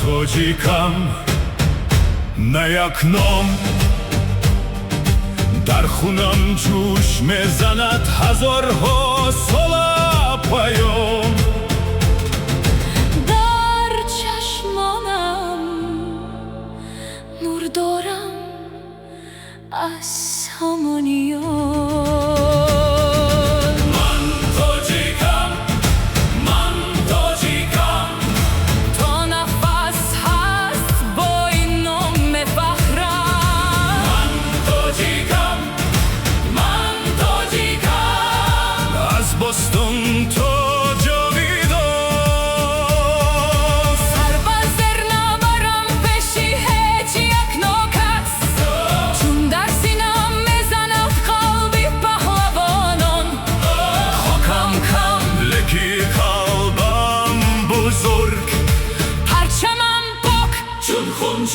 тоді кам не як ном در خونم جوش میزند هزارها سال پیام در چشمانم نور دارم از همانیان بستون تو جاویدان سربازر نبرم پیشی هیچ یک نوکس چون در سینم میزند قلبی پهلوانان خاکم کم لکی قلبم بزرگ پرچمم پاک چون خون